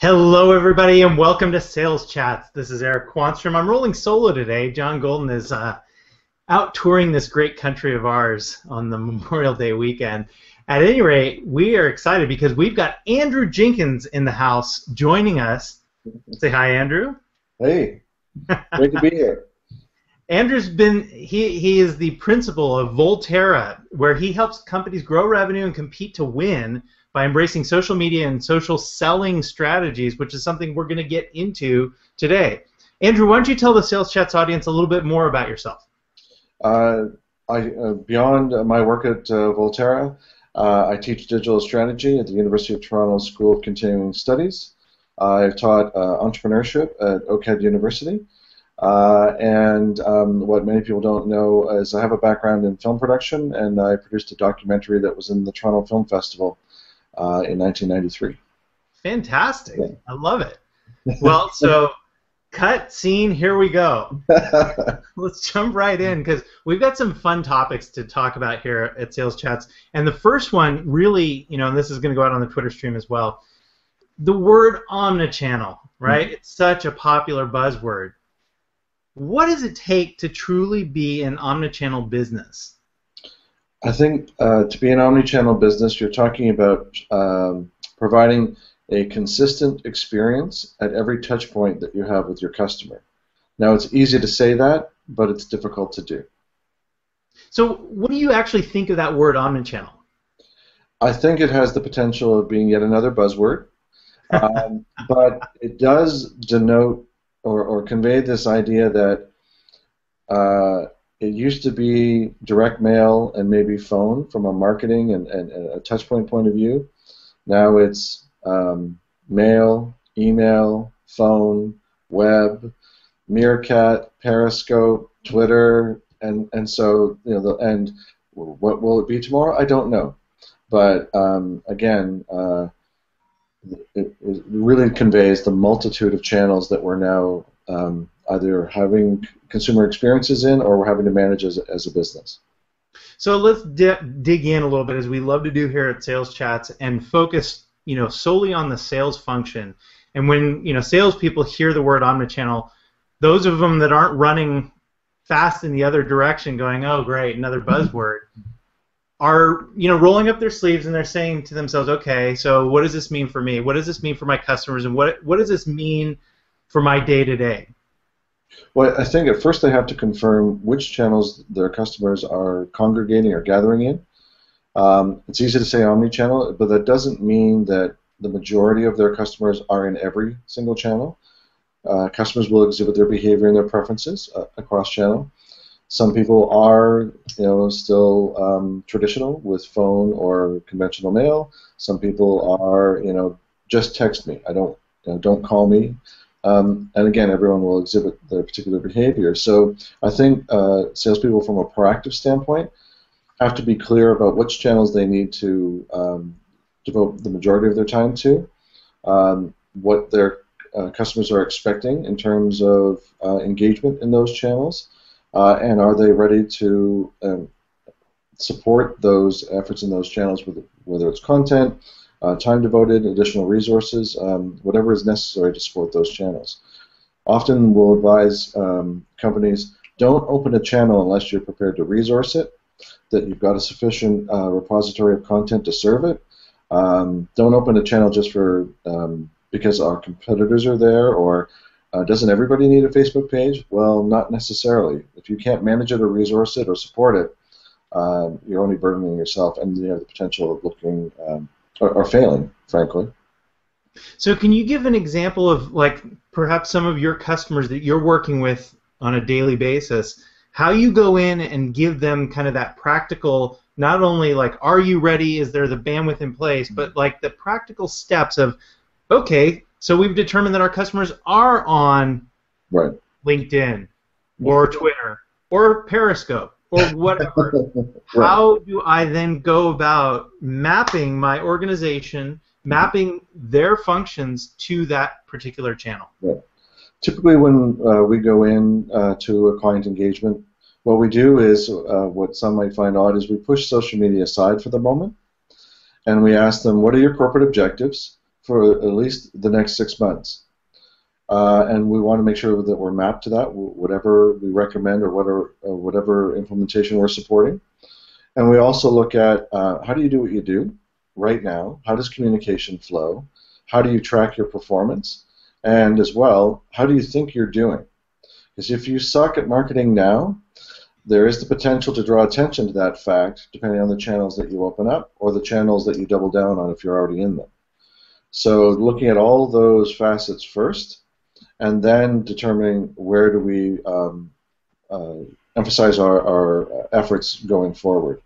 Hello, everybody, and welcome to Sales Chats. This is Eric Quanstrom. I'm rolling solo today. John Golden is out touring this great country of ours on the Memorial Day weekend. At any rate, we are excited because we've got Andrew Jenkins in the house joining us. Say hi, Andrew. Hey, great to be here. Andrew's he is the principal of Volterra, where he helps companies grow revenue and compete to win by embracing social media and social selling strategies, which is something we're going to get into today. Andrew, why don't you tell the Sales Chats audience a little bit more about yourself? Beyond my work at Volterra, I teach digital strategy at the University of Toronto School of Continuing Studies. I've taught entrepreneurship at OCAD University. What many people don't know is I have a background in film production, and I produced a documentary that was in the Toronto Film Festival in 1993. Fantastic. Yeah. I love it. Well, so cut scene, here we go. Let's jump right in because we've got some fun topics to talk about here at Sales Chats. And the first one really, and this is going to go out on the Twitter stream as well, the word omnichannel, right? Mm-hmm. It's such a popular buzzword. What does it take to truly be an omnichannel business? I think to be an omnichannel business, you're talking about providing a consistent experience at every touch point that you have with your customer. Now, it's easy to say that, but it's difficult to do. So what do you actually think of that word omnichannel? I think it has the potential of being yet another buzzword, but it does denote or convey this idea that it used to be direct mail and maybe phone from a marketing and a touchpoint point of view. Now it's mail, email, phone, web, Meerkat, Periscope, Twitter, and so and what will it be tomorrow? I don't know, but again, it really conveys the multitude of channels that we're now either having consumer experiences in or we're having to manage as a business. So let's dig in a little bit, as we love to do here at Sales Chats, and focus solely on the sales function. And when salespeople hear the word omnichannel, those of them that aren't running fast in the other direction going, oh great, another buzzword, are rolling up their sleeves and they're saying to themselves, okay, so what does this mean for me? What does this mean for my customers? And what does this mean for my day-to-day? Well, I think at first they have to confirm which channels their customers are congregating or gathering in. It's easy to say omnichannel, but that doesn't mean that the majority of their customers are in every single channel. Customers will exhibit their behavior and their preferences across channel. Some people are, still traditional with phone or conventional mail. Some people are, just text me. Don't call me. And again, everyone will exhibit their particular behavior. So I think salespeople, from a proactive standpoint, have to be clear about which channels they need to devote the majority of their time to, what their customers are expecting in terms of engagement in those channels, and are they ready to support those efforts in those channels, whether it's content, time devoted, additional resources, whatever is necessary to support those channels. Often we'll advise companies, don't open a channel unless you're prepared to resource it, that you've got a sufficient repository of content to serve it. Don't open a channel just for because our competitors are there, or doesn't everybody need a Facebook page? Well, not necessarily. If you can't manage it or resource it or support it, you're only burdening yourself, and you have the potential of looking or failing, frankly. So can you give an example of, like, perhaps some of your customers that you're working with on a daily basis, how you go in and give them kind of that practical, not only like, are you ready, is there the bandwidth in place, but like the practical steps of, okay, so we've determined that our customers are on right. LinkedIn or Twitter or Periscope or whatever. Right. How do I then go about mapping my organization, mapping their functions to that particular channel? Right. Typically when we go in to a client engagement, what we do is, what some might find odd, is we push social media aside for the moment, and we ask them, what are your corporate objectives? for at least the next 6 months. And we want to make sure that we're mapped to that, whatever we recommend or whatever implementation we're supporting. And we also look at how do you do what you do right now? How does communication flow? How do you track your performance? And as well, how do you think you're doing? Because if you suck at marketing now, there is the potential to draw attention to that fact depending on the channels that you open up or the channels that you double down on if you're already in them. So looking at all those facets first, and then determining where do we emphasize our efforts going forward.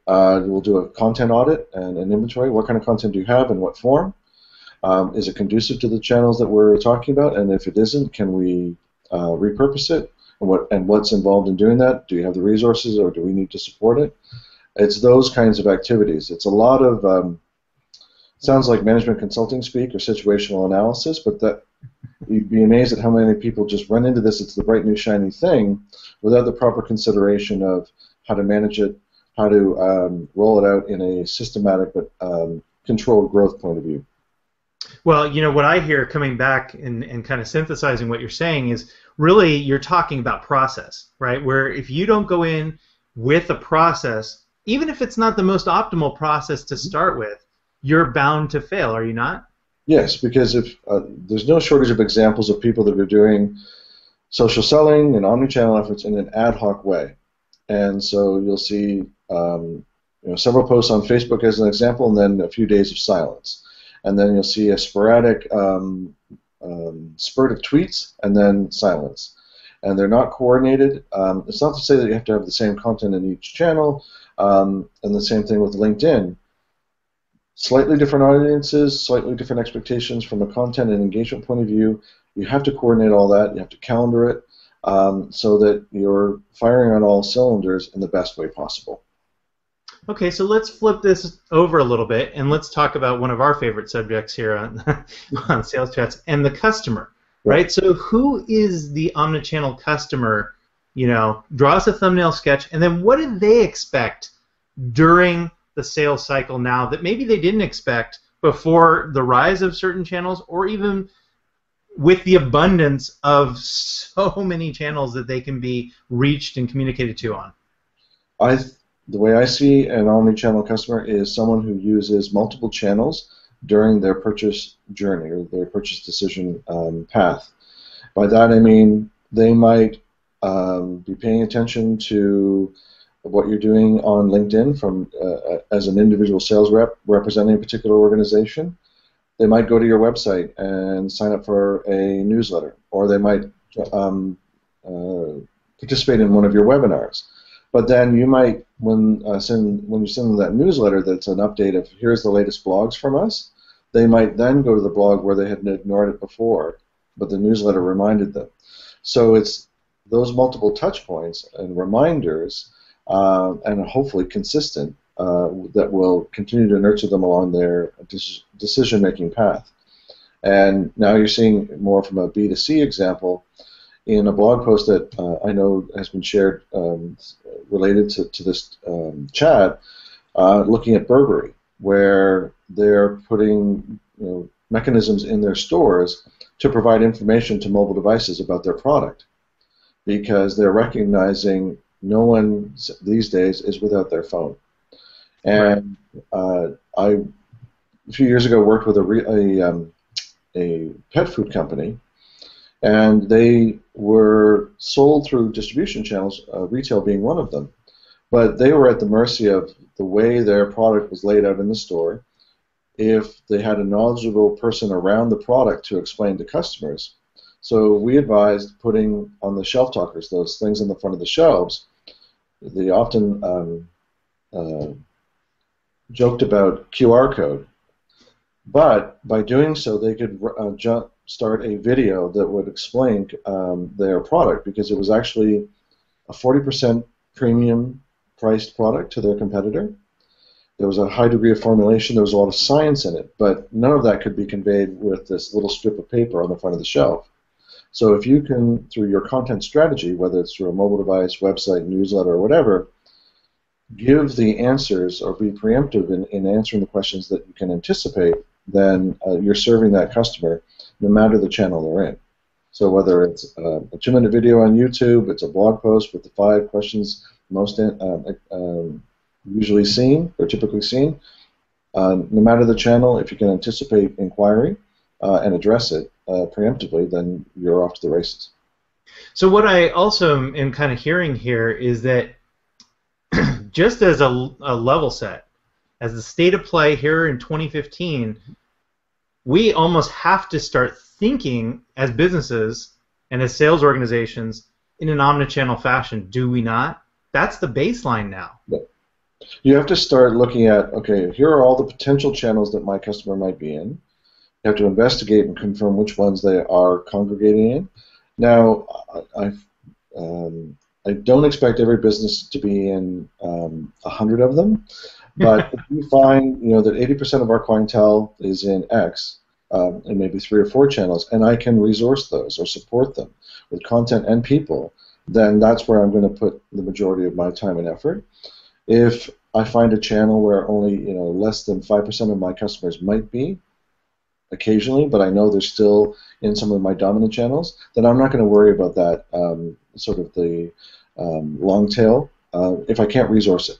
We'll do a content audit and an inventory. What kind of content do you have in what form? Is it conducive to the channels that we're talking about? And if it isn't, can we repurpose it? And what's involved in doing that? Do you have the resources, or do we need to support it? It's those kinds of activities. It's a lot of sounds like management consulting speak or situational analysis, but that you'd be amazed at how many people just run into this. It's the bright new shiny thing without the proper consideration of how to manage it, how to roll it out in a systematic but controlled growth point of view. Well, you know, what I hear coming back and kind of synthesizing what you're saying is really you're talking about process, right? Where if you don't go in with a process, even if it's not the most optimal process to start with, you're bound to fail, are you not? Yes, because if there's no shortage of examples of people that are doing social selling and omnichannel efforts in an ad hoc way. And so you'll see several posts on Facebook as an example, and then a few days of silence. And then you'll see a sporadic spurt of tweets, and then silence. And they're not coordinated. It's not to say that you have to have the same content in each channel, and the same thing with LinkedIn. Slightly different audiences, slightly different expectations from a content and engagement point of view. You have to coordinate all that. You have to calendar it so that you're firing on all cylinders in the best way possible. Okay, so let's flip this over a little bit and let's talk about one of our favorite subjects here on Sales Chats, and the customer, right? So who is the omnichannel customer? You know, draw us a thumbnail sketch, and then what do they expect during the sales cycle now that maybe they didn't expect before the rise of certain channels, or even with the abundance of so many channels that they can be reached and communicated to on? The way I see an omnichannel customer is someone who uses multiple channels during their purchase journey or their purchase decision path. By that I mean they might be paying attention to what you're doing on LinkedIn from as an individual sales rep representing a particular organization. They might go to your website and sign up for a newsletter, or they might participate in one of your webinars. But then you might, when you send them that newsletter that's an update of here's the latest blogs from us, they might then go to the blog where they had ignored it before, but the newsletter reminded them. So it's those multiple touch points and reminders, and hopefully consistent, that will continue to nurture them along their decision-making path. And now you're seeing more from a B2C example in a blog post that I know has been shared related to this chat, looking at Burberry, where they're putting mechanisms in their stores to provide information to mobile devices about their product, because they're recognizing no one these days is without their phone. And I, a few years ago, worked with a pet food company, and they were sold through distribution channels, retail being one of them. But they were at the mercy of the way their product was laid out in the store. If they had a knowledgeable person around the product to explain to customers. So we advised putting on the shelf talkers, those things in the front of the shelves. They often joked about QR code. But by doing so, they could start a video that would explain their product, because it was actually a 40% premium priced product to their competitor. There was a high degree of formulation, there was a lot of science in it, but none of that could be conveyed with this little strip of paper on the front of the shelf. So if you can, through your content strategy, whether it's through a mobile device, website, newsletter, or whatever, give the answers or be preemptive in answering the questions that you can anticipate, then you're serving that customer no matter the channel they're in. So whether it's a 2-minute video on YouTube, it's a blog post with the 5 questions most usually seen or typically seen, no matter the channel, if you can anticipate inquiry and address it preemptively, then you're off to the races. So what I also am kind of hearing here is that just as a level set, as the state of play here in 2015, we almost have to start thinking as businesses and as sales organizations in an omnichannel fashion, do we not? That's the baseline now. You have to start looking at, okay, here are all the potential channels that my customer might be in. You have to investigate and confirm which ones they are congregating in. Now, I don't expect every business to be in 100 of them, but if you find that 80% of our clientele is in X, and maybe 3 or 4 channels, and I can resource those or support them with content and people, then that's where I'm going to put the majority of my time and effort. If I find a channel where only less than 5% of my customers might be, occasionally, but I know they're still in some of my dominant channels, then I'm not going to worry about that sort of the long tail if I can't resource it,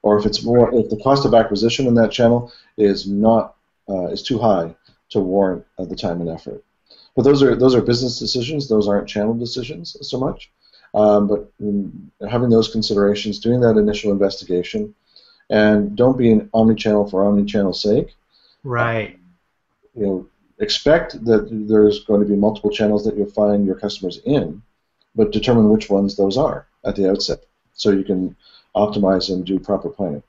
or if the cost of acquisition in that channel is too high to warrant the time and effort. But those are business decisions. Those aren't channel decisions so much. But having those considerations, doing that initial investigation, and don't be an omnichannel for omnichannel's sake. Right. Expect that there's going to be multiple channels that you'll find your customers in, but determine which ones those are at the outset, so you can optimize and do proper planning.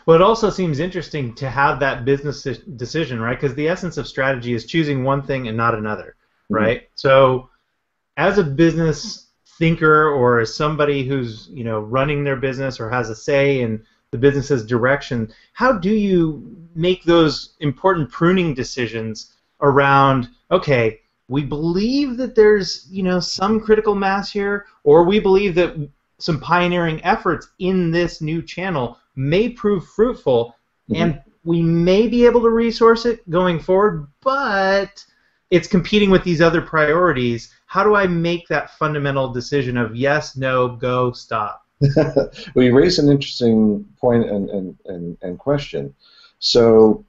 Well, it also seems interesting to have that business decision, right? Because the essence of strategy is choosing one thing and not another, right? Mm-hmm. So, as a business thinker or as somebody who's running their business or has a say in the business's direction, how do you make those important pruning decisions around, okay, we believe that there's some critical mass here, or we believe that some pioneering efforts in this new channel may prove fruitful, mm-hmm. and we may be able to resource it going forward, but it's competing with these other priorities. How do I make that fundamental decision of yes, no, go, stop? Well, you raise an interesting point and question. So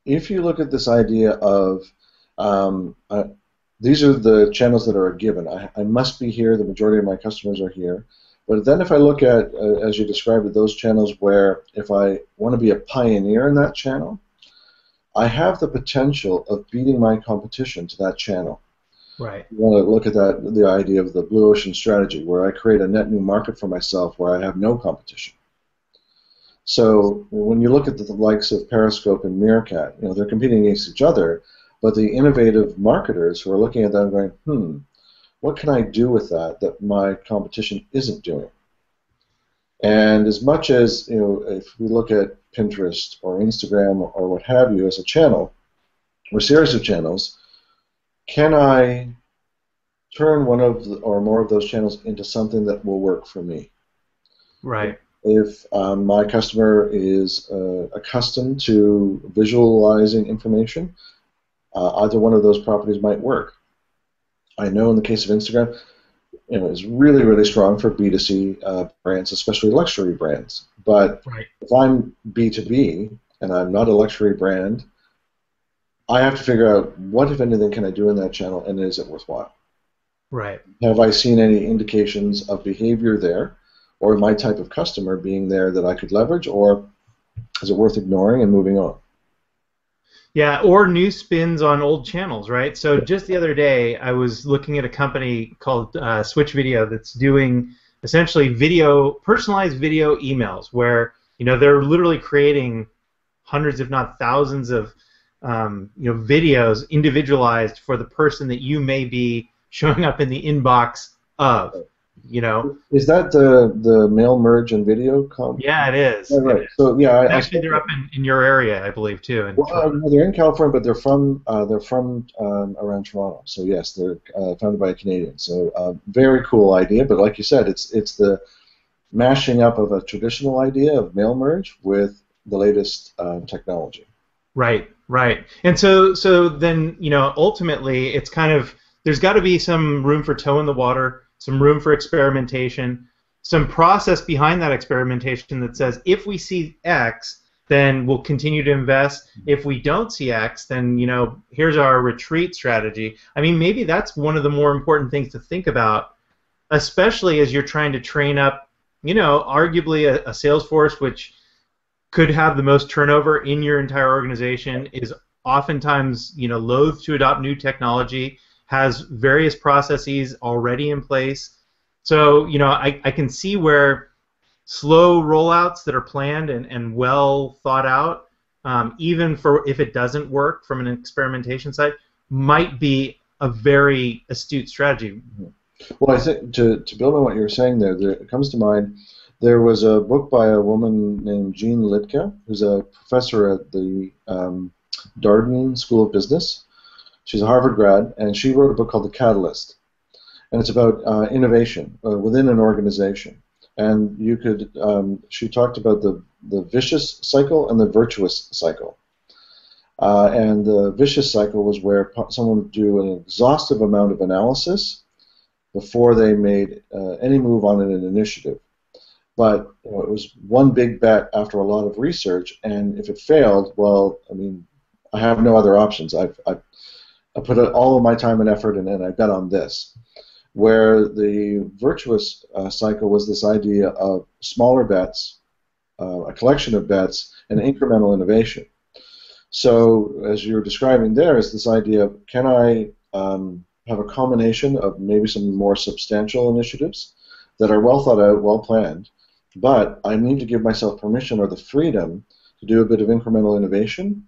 if you look at this idea of these are the channels that are a given. I must be here. The majority of my customers are here. But then if I look at, as you described it, those channels where if I want to be a pioneer in that channel, I have the potential of beating my competition to that channel. Right. You want to look at that, the idea of the blue ocean strategy, where I create a net new market for myself where I have no competition. So when you look at the likes of Periscope and Meerkat, they're competing against each other, but the innovative marketers who are looking at that and going, what can I do with that my competition isn't doing? And as much as, if we look at Pinterest or Instagram or what have you as a channel, or series of channels, can I turn one of or more of those channels into something that will work for me? Right. If my customer is accustomed to visualizing information, either one of those properties might work. I know in the case of Instagram, it's really, really strong for B2C brands, especially luxury brands. But right. If I'm B2B and I'm not a luxury brand, I have to figure out what, if anything, can I do in that channel, and is it worthwhile? Right. Have I seen any indications of behavior there, or my type of customer being there that I could leverage, or is it worth ignoring and moving on? Yeah, or new spins on old channels, right? So just the other day, I was looking at a company called Switch Video that's doing essentially personalized video emails, where they're literally creating hundreds, if not thousands, of videos individualized for the person that you may be showing up in the inbox of. Is that the mail merge and video comp? Yeah, it is. Yeah, right. So yeah, actually they're up in your area, I believe, too. They're in California, but they're from around Toronto. So yes, they're founded by a Canadian. So very cool idea. But like you said, it's the mashing up of a traditional idea of mail merge with the latest technology. Right. Right. And so then, ultimately it's kind of there's got to be some room for toe in the water, some room for experimentation, some process behind that experimentation that says if we see X, then we'll continue to invest. If we don't see X, then, here's our retreat strategy. I mean, maybe that's one of the more important things to think about, especially as you're trying to train up, arguably a sales force which could have the most turnover in your entire organization, is oftentimes loath to adopt new technology, has various processes already in place. So I can see where slow rollouts that are planned and well thought out, even for if it doesn't work from an experimentation side, might be a very astute strategy. Well, I think to build on what you were saying there, it comes to mind. There was a book by a woman named Jean Littke, who's a professor at the Darden School of Business. She's a Harvard grad, and she wrote a book called The Catalyst, and it's about innovation within an organization. And she talked about the vicious cycle and the virtuous cycle. And the vicious cycle was where someone would do an exhaustive amount of analysis before they made any move on an initiative. But it was one big bet after a lot of research, and if it failed, well, I mean, I have no other options. I put all of my time and effort, and I bet on this. Where the virtuous cycle was this idea of smaller bets, a collection of bets, and incremental innovation. So, as you're describing there, is this idea of can I have a combination of maybe some more substantial initiatives that are well thought out, well planned, but I need to give myself permission or the freedom to do a bit of incremental innovation,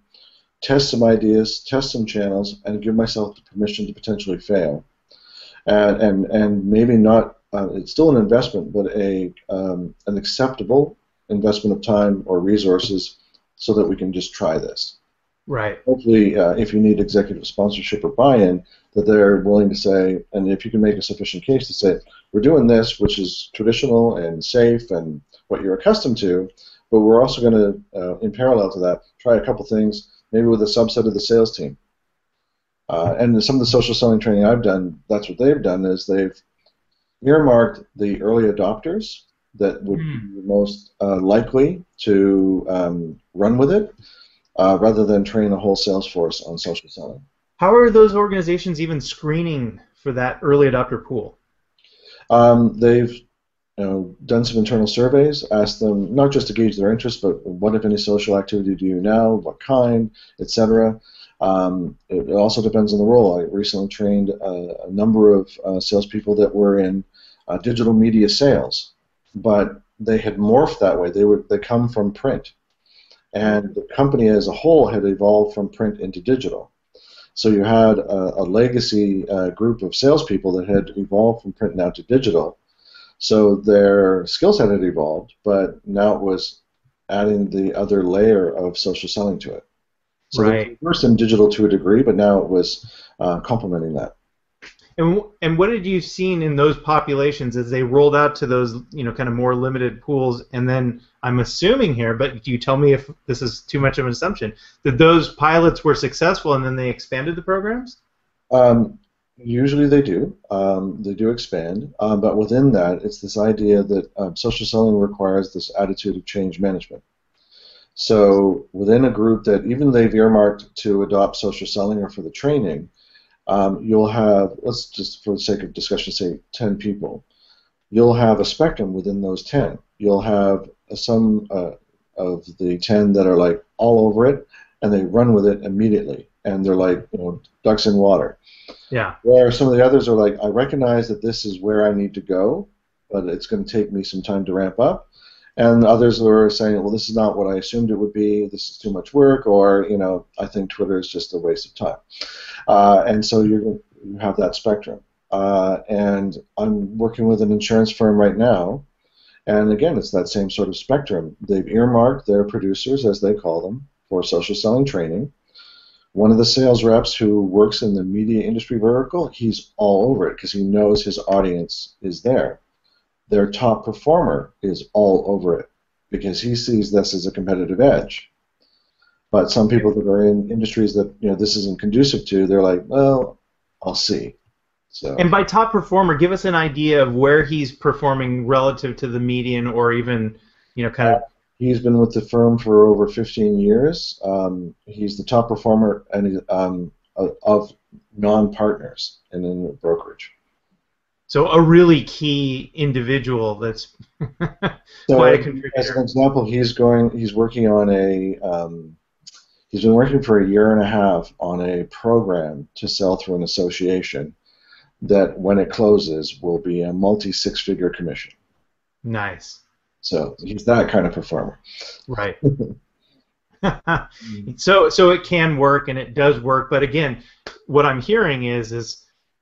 test some ideas, test some channels, and give myself the permission to potentially fail. And maybe not, it's still an investment, but an acceptable investment of time or resources so that we can just try this. Right. Hopefully, if you need executive sponsorship or buy-in, that they're willing to say, and if you can make a sufficient case to say, we're doing this, which is traditional and safe and what you're accustomed to, but we're also going to, in parallel to that, try a couple things, maybe with a subset of the sales team. And some of the social selling training I've done, that's what they've done, is they've earmarked the early adopters that would be the most likely to run with it, rather than train a whole sales force on social selling. How are those organizations even screening for that early adopter pool? They've done some internal surveys, asked them not just to gauge their interest, but what, if any, social activity do you now, what kind, etc. It also depends on the role. I recently trained a number of salespeople that were in digital media sales, but they had morphed that way. They come from print, and the company as a whole had evolved from print into digital. So you had a legacy group of salespeople that had evolved from print now to digital. So their skill set had evolved, but now it was adding the other layer of social selling to it. So right. They were in digital to a degree, but now it was complementing that. And what had you seen in those populations as they rolled out to those kind of more limited pools? And then I'm assuming here, but you tell me if this is too much of an assumption, that those pilots were successful and then they expanded the programs? Usually they do. They do expand, but within that, it's this idea that social selling requires this attitude of change management. So within a group that even they've earmarked to adopt social selling or for the training, you'll have, let's just for the sake of discussion say 10 people. You'll have a spectrum within those 10. You'll have some of the 10 that are like all over it and they run with it immediately and they're like ducks in water. Yeah. Where some of the others are like, I recognize that this is where I need to go, but it's going to take me some time to ramp up. And others are saying, well, this is not what I assumed it would be. This is too much work, or I think Twitter is just a waste of time. And so you have that spectrum. And I'm working with an insurance firm right now, and again, it's that same sort of spectrum. They've earmarked their producers, as they call them, for social selling training. One of the sales reps who works in the media industry vertical, he's all over it because he knows his audience is there. Their top performer is all over it because he sees this as a competitive edge. But some people that are in industries that this isn't conducive to, they're like, well, I'll see. So. And by top performer, give us an idea of where he's performing relative to the median, or even, kind of. He's been with the firm for over 15 years. He's the top performer of non-partners in the brokerage. So a really key individual that's quite a contributor. As an example, he's working on he's been working for a year and a half on a program to sell through an association that, when it closes, will be a multi-six-figure commission. Nice. So he's that kind of performer. Right. So it can work, and it does work. But again, what I'm hearing is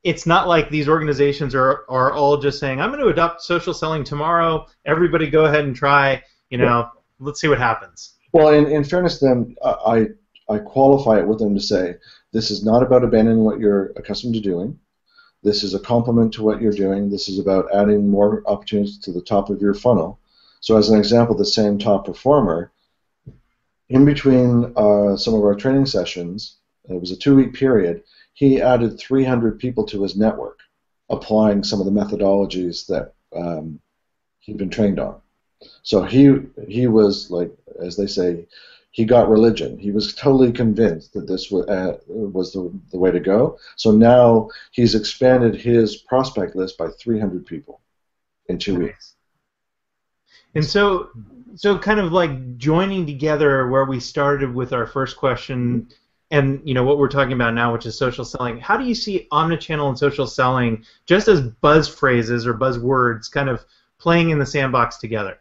it's not like these organizations are all just saying, I'm going to adopt social selling tomorrow. Everybody go ahead and try. Let's see what happens. Well, in fairness to them, I qualify it with them to say, this is not about abandoning what you're accustomed to doing. This is a complement to what you're doing. This is about adding more opportunities to the top of your funnel. So as an example, the same top performer, in between some of our training sessions, it was a 2-week period, he added 300 people to his network, applying some of the methodologies that he'd been trained on. So he was, like, as they say, he got religion. He was totally convinced that this was the way to go. So now he's expanded his prospect list by 300 people in 2 weeks. And so kind of like joining together where we started with our first question and what we're talking about now, which is social selling. How do you see omnichannel and social selling just as buzz phrases or buzzwords kind of playing in the sandbox together?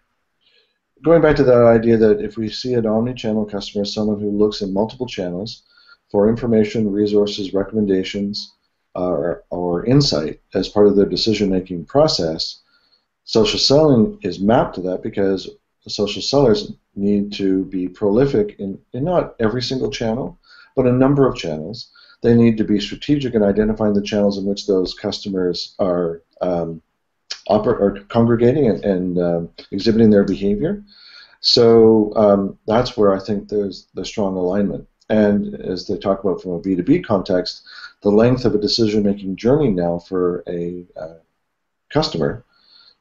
Going back to that idea that if we see an omnichannel customer as someone who looks in multiple channels for information, resources, recommendations, or insight as part of their decision-making process, social selling is mapped to that because the social sellers need to be prolific in not every single channel, but a number of channels. They need to be strategic in identifying the channels in which those customers are congregating and exhibiting their behavior. So that's where I think there's the strong alignment. And as they talk about from a B2B context, the length of a decision-making journey now for a customer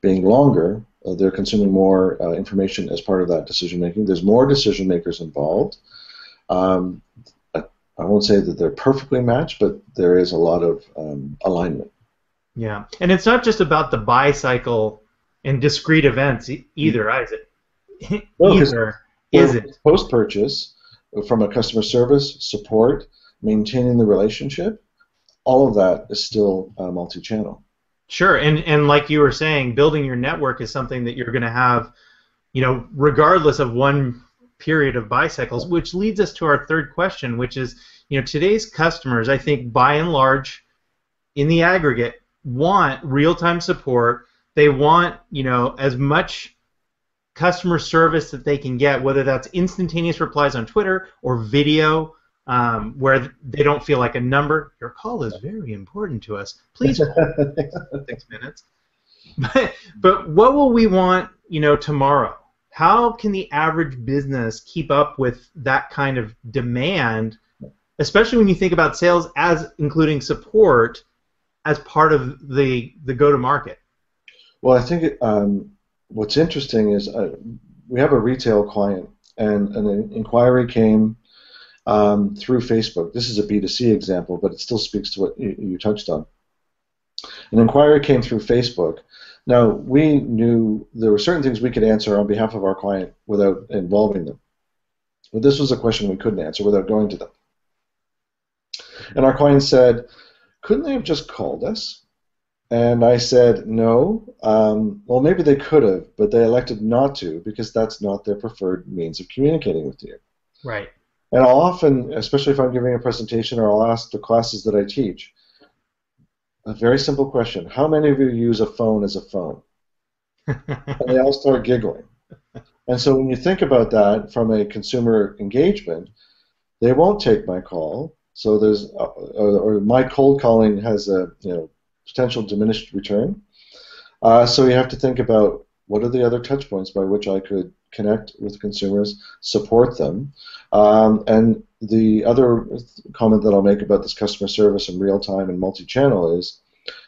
being longer, they're consuming more information as part of that decision-making. There's more decision-makers involved. I won't say that they're perfectly matched, but there is a lot of alignment. Yeah, and it's not just about the buy cycle and discrete events either, is it? Either is it? Post-purchase, from a customer service, support, maintaining the relationship, all of that is still multi-channel. Sure, and like you were saying, building your network is something that you're going to have, regardless of one period of buy cycles, which leads us to our third question, which is, today's customers, I think, by and large, in the aggregate, want real-time support. They want, as much customer service that they can get, whether that's instantaneous replies on Twitter or video, where they don't feel like a number. Your call is very important to us. Please hold 6 minutes. But what will we want, tomorrow? How can the average business keep up with that kind of demand, especially when you think about sales as including support as part of the go-to-market? Well, I think what's interesting is we have a retail client, and an inquiry came through Facebook. This is a B2C example, but it still speaks to what you touched on. An inquiry came through Facebook. Now, we knew there were certain things we could answer on behalf of our client without involving them. But this was a question we couldn't answer without going to them. And our client said, couldn't they have just called us? And I said, no. Well, maybe they could have, but they elected not to because that's not their preferred means of communicating with you. Right. And I'll often, especially if I'm giving a presentation or I'll ask the classes that I teach, a very simple question: how many of you use a phone as a phone? And they all start giggling. And so when you think about that from a consumer engagement, they won't take my call. So there's, or my cold calling has a potential diminished return. So you have to think about what are the other touch points by which I could connect with consumers, support them. And the other comment that I'll make about this customer service and real-time and multi-channel is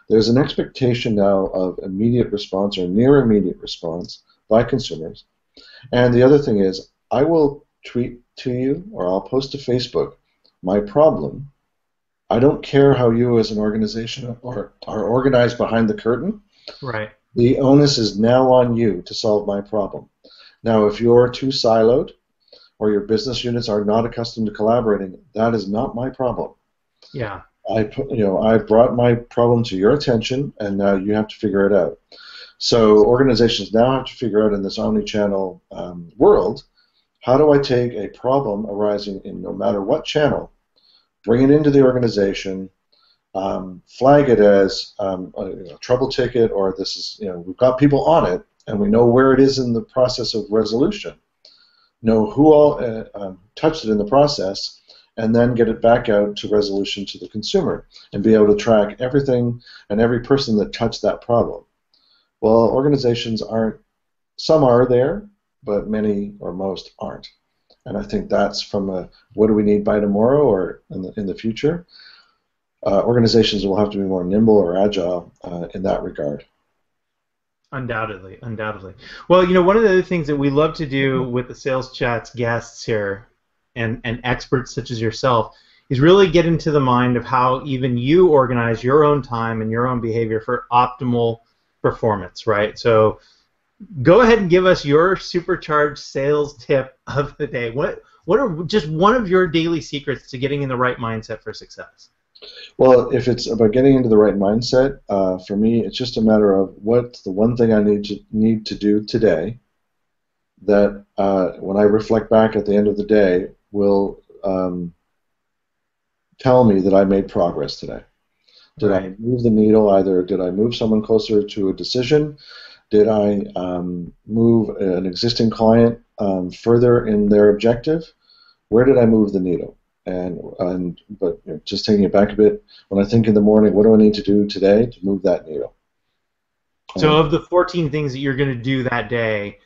there's an expectation now of immediate response or near immediate response by consumers. And the other thing is, I will tweet to you or I'll post to Facebook my problem. I don't care how you as an organization are organized behind the curtain. Right. The onus is now on you to solve my problem. Now, if you're too siloed or your business units are not accustomed to collaborating, that is not my problem. Yeah. I brought my problem to your attention, and now you have to figure it out. So organizations now have to figure out in this omni-channel world, how do I take a problem arising in no matter what channel, bring it into the organization, flag it as a trouble ticket, or this is, we've got people on it, and we know where it is in the process of resolution, know who all touched it in the process, and then get it back out to resolution to the consumer, and be able to track everything and every person that touched that problem. Well, organizations aren't, some are there, but many or most aren't. And I think that's from a what do we need by tomorrow or in the future. Organizations will have to be more nimble or agile in that regard. Undoubtedly, undoubtedly. Well, one of the other things that we love to do with the Sales Chats guests here and experts such as yourself is really get into the mind of how even you organize your own time and your own behavior for optimal performance, right? So go ahead and give us your supercharged sales tip of the day. What are just one of your daily secrets to getting in the right mindset for success? Well, if it's about getting into the right mindset, for me, it's just a matter of what's the one thing I need to do today that when I reflect back at the end of the day will tell me that I made progress today. Did I move the needle? Either did I move someone closer to a decision? Did I move an existing client further in their objective? Where did I move the needle? But just taking it back a bit, when I think in the morning, what do I need to do today to move that needle? So of the 14 things that you're going to do that day,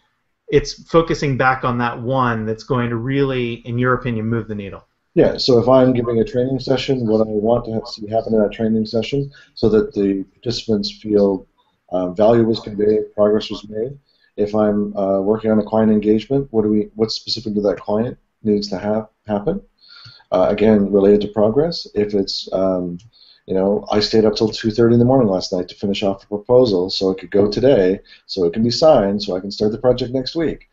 it's focusing back on that one that's going to really, in your opinion, move the needle. Yeah, so if I'm giving a training session, what I want to see happen in that training session so that the participants feel value was conveyed, progress was made. If I'm working on a client engagement, what specific to that client needs to happen? Again, related to progress. If it's, I stayed up till 2:30 in the morning last night to finish off a proposal so it could go today, so it can be signed, so I can start the project next week.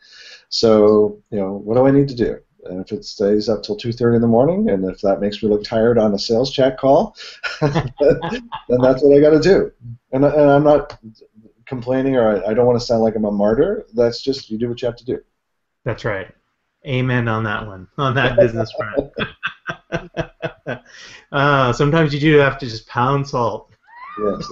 So, what do I need to do? And if it stays up till 2:30 in the morning, and if that makes me look tired on a sales chat call, then that's what I got to do. And I'm not complaining, or I don't want to sound like I'm a martyr. That's just you do what you have to do. That's right. Amen on that one, on that business front. Sometimes you do have to just pound salt. Yes.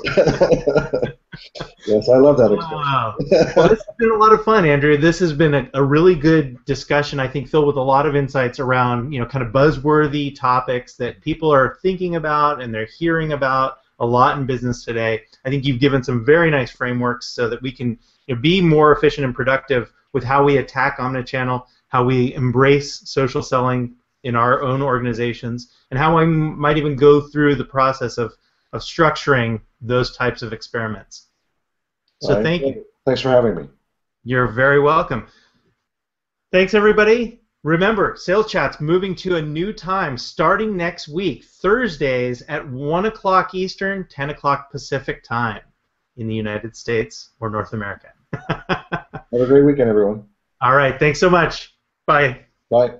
Yes, I love that expression. Wow. Well, this has been a lot of fun, Andrew. This has been a really good discussion, I think, filled with a lot of insights around, kind of buzzworthy topics that people are thinking about and they're hearing about a lot in business today. I think you've given some very nice frameworks so that we can be more efficient and productive with how we attack omnichannel, how we embrace social selling in our own organizations, and how we might even go through the process of structuring those types of experiments. So thank you. Thanks for having me. You're very welcome. Thanks, everybody. Remember, Sales Chat's moving to a new time starting next week, Thursdays at 1 o'clock Eastern, 10 o'clock Pacific time in the United States or North America. Have a great weekend, everyone. All right. Thanks so much. Bye. Bye.